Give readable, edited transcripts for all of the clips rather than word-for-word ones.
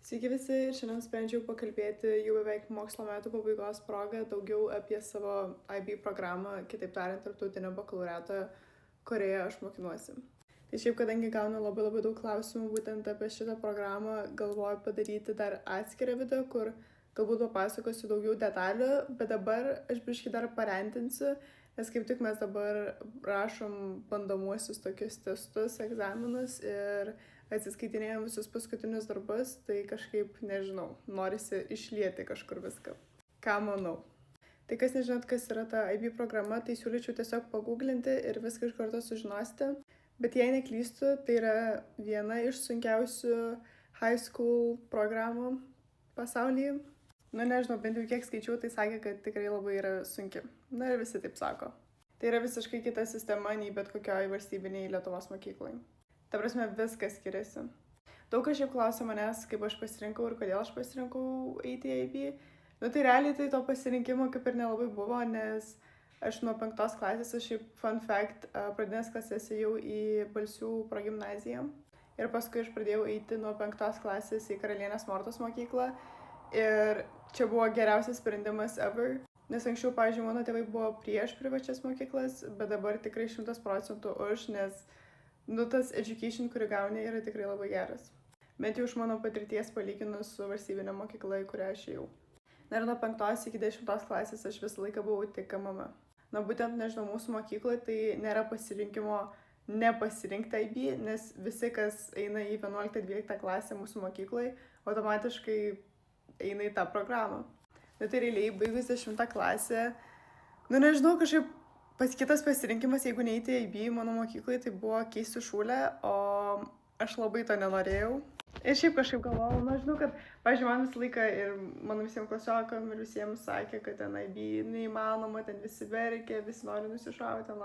Sveiki visi ir šiandien sprendžiau pakalbėti jau beveik mokslo metų pabaigos proga daugiau apie savo IB programą, kitaip tariant, tarptautinio bakalaureato, kurioje aš mokinuosi. Tai šiaip, kadangi gaunu labai daug klausimų būtent apie šitą programą, galvoju padaryti dar atskirą video, kur galbūt papasakosiu daugiau detalių, bet dabar aš biškį dar parentinsiu, nes kaip tik mes dabar rašom bandomuosius tokius testus, egzaminus ir atsiskaitinėjom visus paskutinius darbus, tai kažkaip, nežinau, norisi išlieti kažkur viską. Ką manau? Tai kas nežinot, kas yra ta IB programa, tai siūlyčiau tiesiog paguglinti ir viską iš karto sužinosite. Bet jei neklystu, tai yra viena iš sunkiausių high school programų pasaulyje. Nežinau, bent jau kiek skaičiau, tai sakė, kad tikrai labai yra sunki. Ir visi taip sako. Tai yra visiškai kita sistema nei bet kokioj valstybiniai Lietuvos mokyklai. Ta prasme, viskas skiriasi. Daug kas šiaip klausia manęs, kaip aš pasirinkau ir kodėl aš pasirinkau eiti į IB. Tai realiai tai to pasirinkimo kaip ir nelabai buvo, nes aš nuo 5 klasės, aš šiaip fun fact, pradinės klasės ėjau į Balsių progimnaziją. Ir paskui aš pradėjau eiti nuo 5 klasės į Karalienės Mortos mokyklą. Ir čia buvo geriausias sprendimas ever. Nes anksčiau, pavyzdžiui, mano tėvai buvo prieš privačias mokyklas, bet dabar tikrai 100% už, nes tas education, kurį gauni, yra tikrai labai geras. Bent jau iš mano patirties palyginus su valstybinė mokykla, į kurią aš ėjau. Ir nuo 5 iki 10 klasės aš visą laiką buvau tik mama. Būtent, nežinau, mūsų mokykloje tai nėra pasirinkimo nepasirinkti IB, nes visi, kas eina į 11-12 klasę mūsų mokykloje, automatiškai eina į tą programą. Tai realiai, baigus 10 klasę, nežinau, kažkaip kitas pasirinkimas, jeigu neįti į IB mano mokyklai, tai buvo keisti šūlę, o aš labai to nenorėjau. Ir šiaip kažkaip galvojau, žinau, kad, pavyzdžiui, man visą laiką ir mano visiems klasiokam ir visiems sakė, kad ten IB neįmanoma, ten visi verkia, visi nori nusišauti,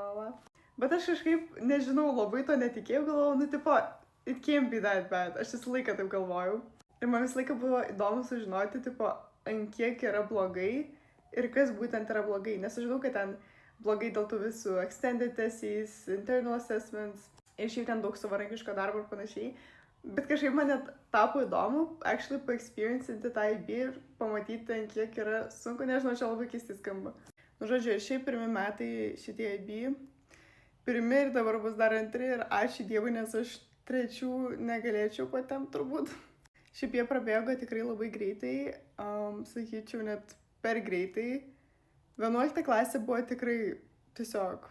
Bet aš kažkaip, nežinau, labai to netikėjau, galvojau, it can't be that bad. Aš visą laiką taip galvojau. Ir man visą laiką buvo įdomu sužinoti, ant kiek yra blogai ir kas būtent yra blogai. Nes aš žinau, kad ten blogai dėl tų visų extended tests, internal assessments ir šiaip ten daug savarankiško darbo ir panašiai. Bet kažkaip man net tapo įdomu actually paexperiencinti tą IB ir pamatyti, ant kiek yra sunku, nežinau, čia labai keistai skamba. Žodžiu, šiaip pirmi metai šitie IB, pirmi ir dabar bus dar antri ir ačiū Dievui, nes aš trečių negalėčiau patempt turbūt. Šiaip jie prabėgo tikrai labai greitai, sakyčiau net per greitai. 11 klasė buvo tikrai tiesiog,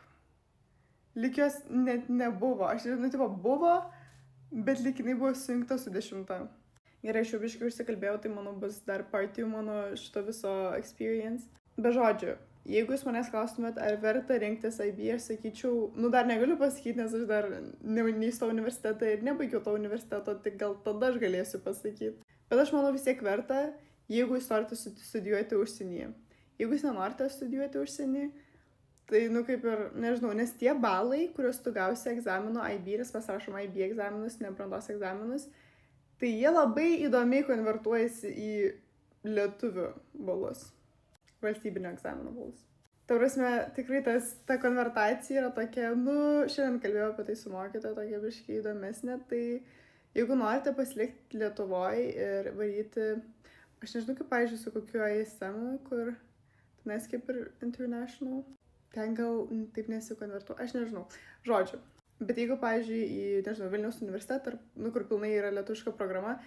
lyg jos net nebuvo, aš nežinau, buvo, bet lyg jinai buvo sujungta su 10. Gerai, aš jau biškai užsikalbėjau, tai manau bus dar part 2 mano šito viso experience. Be žodžių, jeigu jūs manęs klaustumėt, ar verta rinktis IB, aš sakyčiau, dar negaliu pasakyti, nes aš dar neįstojau universitetą ir nebaigiau to universiteto, tik gal tada aš galėsiu pasakyti. Bet aš manau vis tiek verta, jeigu jūs norite studijuoti užsienyje. Jeigu jūs nenorite studijuoti užsienį, tai, kaip ir, nežinau, nes tie balai, kuriuos tu gausi egzamino IB, nes mes rašom IB egzaminus, ne brandos egzaminus, tai jie labai įdomiai konvertuojasi į lietuvių balus, valstybinio egzamino balus. Ta prasme, tikrai ta konvertacija yra tokia, šiandien kalbėjau apie tai su mokytoja, tokia biškiai įdomesnė, tai jeigu norite pasilikti Lietuvoje ir varyti, aš nežinau, kaip, pavyzdžiui, su kokiu ISM, kur tenais kaip ir international, ten gal taip nesikonvertuoja, aš nežinau, žodžiu. Bet jeigu, pavyzdžiui, į, nežinau, Vilniaus universitetą, kur pilnai yra lietuviška programa,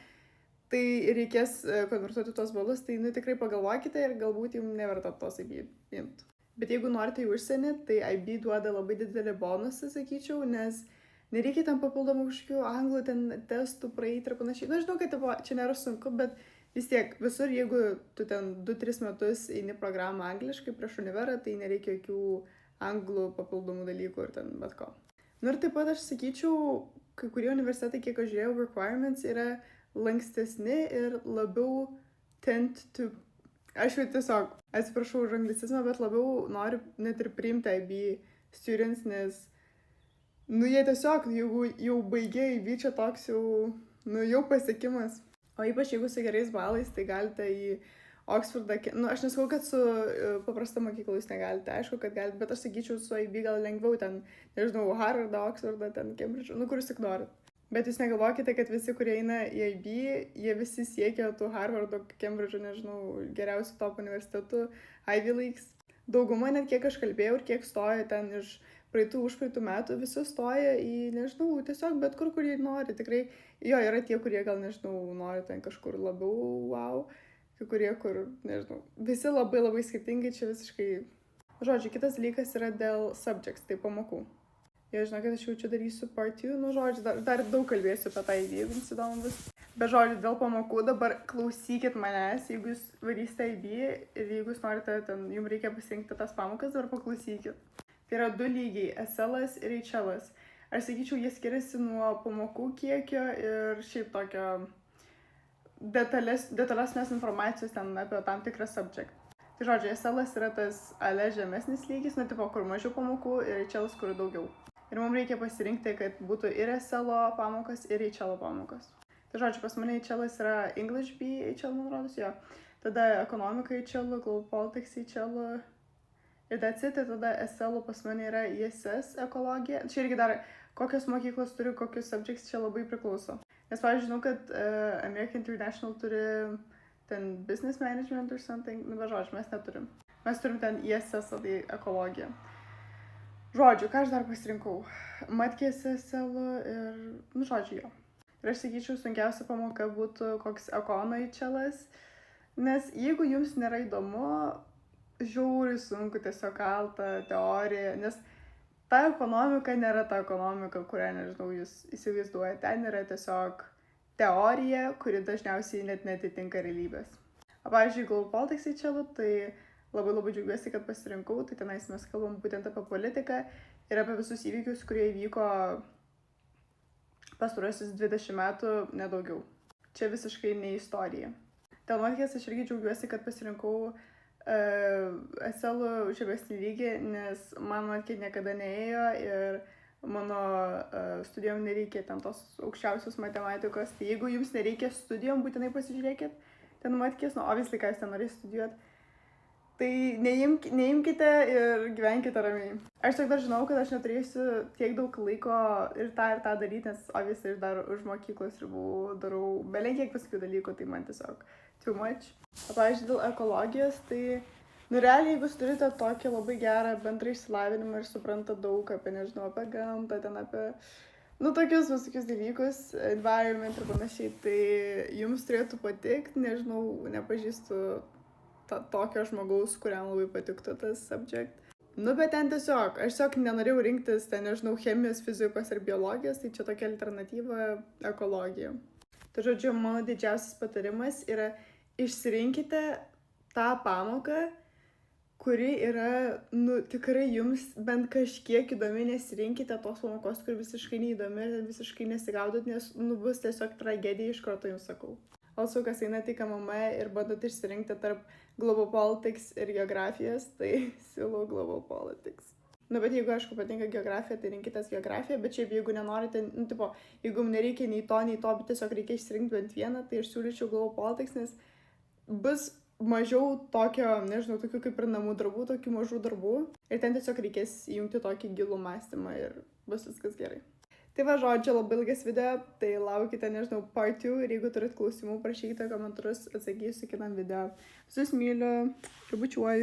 tai reikės konvertuoti tuos balus, tai tikrai pagalvokite ir galbūt jums neverta tos IB imti. Bet jeigu norite į užsienį, tai IB duoda labai didelį bonusą, sakyčiau, nes nereikia ten papildomų kažkokių anglų testų praeiti ir panašiai. Žinau, kad čia nėra sunku, bet vis tiek, visur, jeigu tu ten 2-3 metus eini programą angliškai prieš univerą, tai nereikia jokių anglų papildomų dalykų ir ten bet ko. Ir taip pat aš sakyčiau, kai kurie universitetai, kiek aš žiūrėjau, requirements yra lankstesni ir labiau tend to, aš jau tiesiog, atsiprašau už anglicizmą, bet labiau noriu net ir priimti IB students, nes, jie tiesiog, jeigu jau baigė IB, čia toks jau pasiekimas. O ypač jeigu su gerais balais, tai galite į Oxfordą, aš nesakau, kad su paprasta mokykla jūs negalite, aišku, kad galite, bet aš sakyčiau, su IB gal lengviau ten, nežinau, Harvardą, Oxfordą, ten Cambridge, kur jūs tik norit. Bet jūs negalvokite, kad visi, kurie eina į IB, jie visi siekia tų Harvardo, Cambridge'o, nežinau, geriausių top universitetų, Ivy Leagues. Dauguma, net kiek aš kalbėjau ir kiek stoja ten iš praeitų, užpraeitų metų, visi stoja į, nežinau, tiesiog bet kur jie nori. Tikrai, jo, yra tie, kurie gal, nežinau, nori ten kažkur labiau, wow, kai kurie, kur, nežinau, visi labai labai skirtingai, čia visiškai. Žodžiu, kitas dalykas yra dėl subjects, tai pamokų. Jie žino, kad aš jau čia darysiu part 2, nu žodžiu, dar daug kalbėsiu apie tą idėją, jeigu jums įdomu bus. Bet žodžiu, dėl pamokų dabar klausykit manęs, jeigu jūs varysite idėją ir jeigu jūs norite, ten jums reikia pasirinkti tas pamokas, dabar paklausykit. Tai yra 2 lygiai, SL'as ir HL'as. Aš sakyčiau, jie skiriasi nuo pamokų kiekio ir šiaip tokio detalesnės informacijos ten apie tam tikrą subject. Tai žodžiu, SL'as yra tas ale žemesnis lygis, nu tipo, kur mažiau pamokų ir HL'as, kur daugiau. Ir mums reikia pasirinkti, kad būtų ir SL'o pamokas, ir HL'o pamokas. Tai žodžiu, pas mane HL'as yra English B, HL, man rodos, jo. Tada ekonomika HL, Global Politics HL. Ir that's it, tada SL'o pas mane yra ISS ekologija. Čia irgi dar kokios mokyklos turi, kokius subjects čia labai priklauso. Nes, pavyzdžiui, žinau, kad American International turi ten business management or something. Nu, bet žodžiu, mes neturim. Mes turim ten ISS, tai ekologija. Žodžiu, ką aš dar pasirinkau? Matkės SL ir, nu, žodžiu, jo. Ir aš sakyčiau, sunkiausia pamoka būtų koks ekono HL'as, nes jeigu jums nėra įdomu, žiauriai sunku tiesiog kalta teorija, nes ta ekonomika nėra ta ekonomika, kurią, nežinau, jūs įsivaizduojate. Ten yra tiesiog teorija, kuri dažniausiai net netitinka realybės. O pavyzdžiui, Global Politics HL, tai labai džiaugiuosi, kad pasirinkau, tai tenais mes kalbam būtent apie politiką ir apie visus įvykius, kurie įvyko pastarosius 20 metų, nedaugiau. Čia visiškai ne istorija. Dėl matkės aš irgi džiaugiuosi, kad pasirinkau SL žemesnį lygį, nes man matkė niekada neėjo ir mano studijom nereikia ten tos aukščiausios matematikos. Tai jeigu jums nereikia studijom, būtinai pasižiūrėkit ten matkės, nu, obviously, ką jūs ten norės studijuoti. Tai neimkite ir gyvenkite ramiai. Aš tik dar žinau, kad aš neturėsiu tiek daug laiko ir tą daryti, nes obviously aš dar už mokyklos ribų darau belenkiek visokių dalykų, tai man tiesiog too much. O pavyzdžiui, dėl ekologijos, tai, nu, realiai, jeigu jūs turite tokį labai gerą bendrą išsilavinimą ir suprantate daug apie, nežinau, apie gamtą, ten apie, nu, tokius visokius dalykus, environment ir panašiai, tai jums turėtų patikti, nežinau, nepažįstu tokio žmogaus, kuriam labai patiktų tas subject. Nu, bet ten tiesiog, aš tiesiog nenorėjau rinktis, ten, nežinau, chemijos, fizikos ar biologijos, tai čia tokia alternatyva ekologija. Tai žodžiu, mano didžiausias patarimas yra išsirinkite tą pamoką, kuri yra, nu, tikrai jums bent kažkiek įdomi, nesirinkite tos pamokos, kur visiškai neįdomi ir visiškai nesigaudot, nes, nu, bus tiesiog tragedija, iš karto jums sakau. Also, kas eina tik KMM ir bandot išsirinkti tarp Global Politics ir geografijos, tai siūlau Global Politics. Nu, bet jeigu, aišku, patinka geografija, tai rinkitės geografiją, bet šiaip, jeigu nenorite, nu, tipo, jeigu jums nereikia nei to, bet tiesiog reikia išsirinkti bent vieną, tai aš siūlyčiau Global Politics, nes bus mažiau tokio, nežinau, tokių kaip ir namų darbų, tokių mažų darbų, ir ten tiesiog reikės įjungti tokį gilų mąstymą ir bus viskas gerai. Tai va, žodžiu, labai ilgas video, tai laukite, nežinau, part 2 ir jeigu turit klausimų, prašykite komentarus, atsakysiu kitam video. Visus myliu, ir bučiuoju.